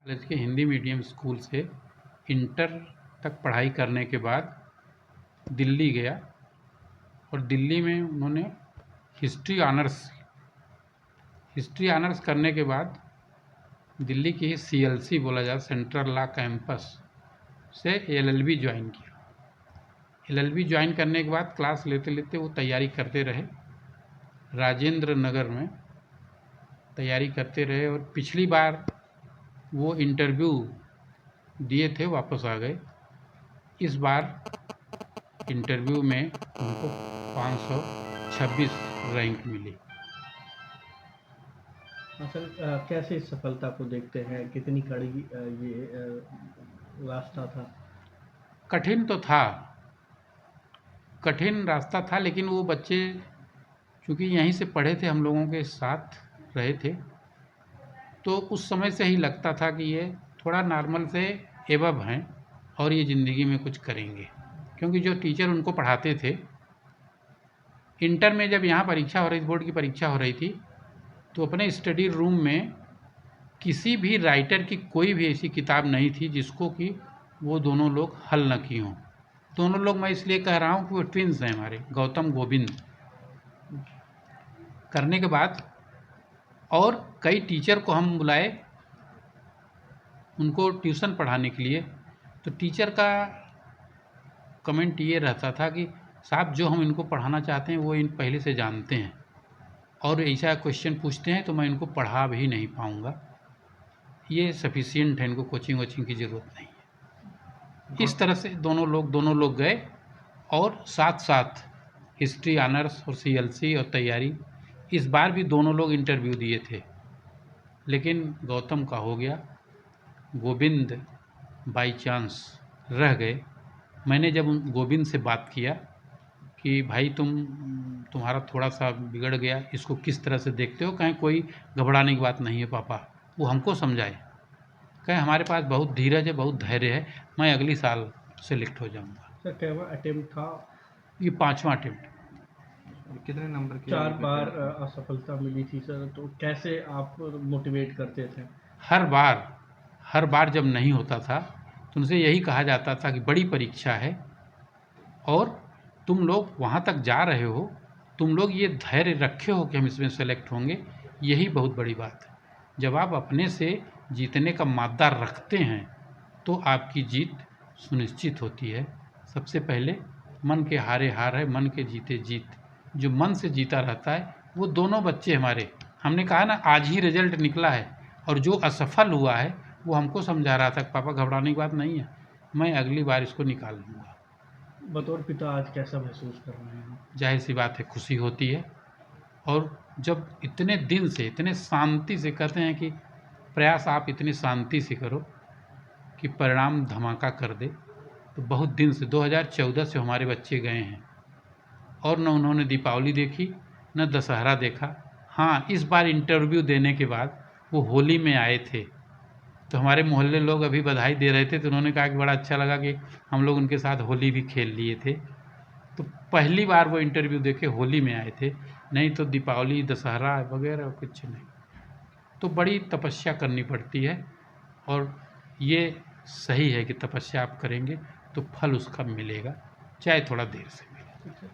College के Hindi medium school से inter तक पढ़ाई करने के बाद दिल्ली गया और दिल्ली में उन्होंने हिस्ट्री ऑनर्स करने के बाद दिल्ली की CLC बोला जाता सेंट्रल लॉ कैंपस से LLB ज्वाइन किया। LLB ज्वाइन करने के बाद क्लास लेते लेते वो तैयारी करते रहे, राजेंद्र नगर में तैयारी करते रहे और पिछली बार वो इंटरव्यू दिए थे, वापस आ गए। इस बार इंटरव्यू में उनको 526 रैंक मिली। असल कैसे इस सफलता को देखते हैं? कितनी कड़ी ये रास्ता था? कठिन रास्ता था, लेकिन वो बच्चे चूँकि यहीं से पढ़े थे, हम लोगों के साथ रहे थे, तो उस समय से ही लगता था कि ये थोड़ा नॉर्मल से एबव हैं और ये ज़िंदगी में कुछ करेंगे। क्योंकि जो टीचर उनको पढ़ाते थे, इंटर में जब यहाँ परीक्षा हो रही थी, बोर्ड की परीक्षा हो रही थी, तो अपने स्टडी रूम में किसी भी राइटर की कोई भी ऐसी किताब नहीं थी जिसको कि वो दोनों लोग हल न किए हों। दोनों लोग मैं इसलिए कह रहा हूँ कि वो ट्विन्स हैं हमारे, गौतम गोविंद। करने के बाद और कई टीचर को हम बुलाए उनको ट्यूशन पढ़ाने के लिए, तो टीचर का कमेंट ये रहता था कि साहब जो हम इनको पढ़ाना चाहते हैं वो इन पहले से जानते हैं और ऐसा क्वेश्चन पूछते हैं तो मैं इनको पढ़ा भी नहीं पाऊँगा, ये सफिशिएंट है, इनको कोचिंग वोचिंग की ज़रूरत नहीं है। इस तरह से दोनों लोग गए और साथ साथ हिस्ट्री ऑनर्स और CLC और तैयारी। इस बार भी दोनों लोग इंटरव्यू दिए थे, लेकिन गौतम का हो गया, गोविंद बाई चांस रह गए। मैंने जब गोविंद से बात किया कि भाई तुम्हारा थोड़ा सा बिगड़ गया, इसको किस तरह से देखते हो? कहीं कोई घबराने की बात नहीं है पापा। वो हमको समझाए, कहें हमारे पास बहुत धीरज है, बहुत धैर्य है, मैं अगली साल सेलेक्ट हो जाऊंगा। सर कैवा अटेम्प्ट था? ये 5वां अटेम्प्ट। कितने नंबर की? 4 बार असफलता मिली थी सर, तो कैसे आप मोटिवेट करते थे? हर बार जब नहीं होता था तो उनसे यही कहा जाता था कि बड़ी परीक्षा है और तुम लोग वहाँ तक जा रहे हो, तुम लोग ये धैर्य रखे हो कि हम इसमें सेलेक्ट होंगे, यही बहुत बड़ी बात है। जब आप अपने से जीतने का मादा रखते हैं तो आपकी जीत सुनिश्चित होती है। सबसे पहले मन के हारे हार है, मन के जीते जीत। जो मन से जीता रहता है वो दोनों बच्चे हमारे, हमने कहा ना आज ही रिजल्ट निकला है, और जो असफल हुआ है वो हमको समझा रहा था कि पापा घबराने की बात नहीं है, मैं अगली बार इसको निकाल लूँगा। बतौर पिता आज कैसा महसूस कर रहे हैं? जाहिर सी बात है, खुशी होती है। और जब इतने दिन से इतने शांति से कहते हैं कि प्रयास आप इतनी शांति से करो कि परिणाम धमाका कर दे, तो बहुत दिन से 2014 से हमारे बच्चे गए हैं और न उन्होंने दीपावली देखी न दशहरा देखा। हाँ, इस बार इंटरव्यू देने के बाद वो होली में आए थे, तो हमारे मोहल्ले लोग अभी बधाई दे रहे थे, तो उन्होंने कहा कि बड़ा अच्छा लगा कि हम लोग उनके साथ होली भी खेल लिए थे। तो पहली बार वो इंटरव्यू देके होली में आए थे, नहीं तो दीपावली दशहरा वगैरह कुछ नहीं। तो बड़ी तपस्या करनी पड़ती है और ये सही है कि तपस्या आप करेंगे तो फल उसका मिलेगा, चाहे थोड़ा देर से मिले।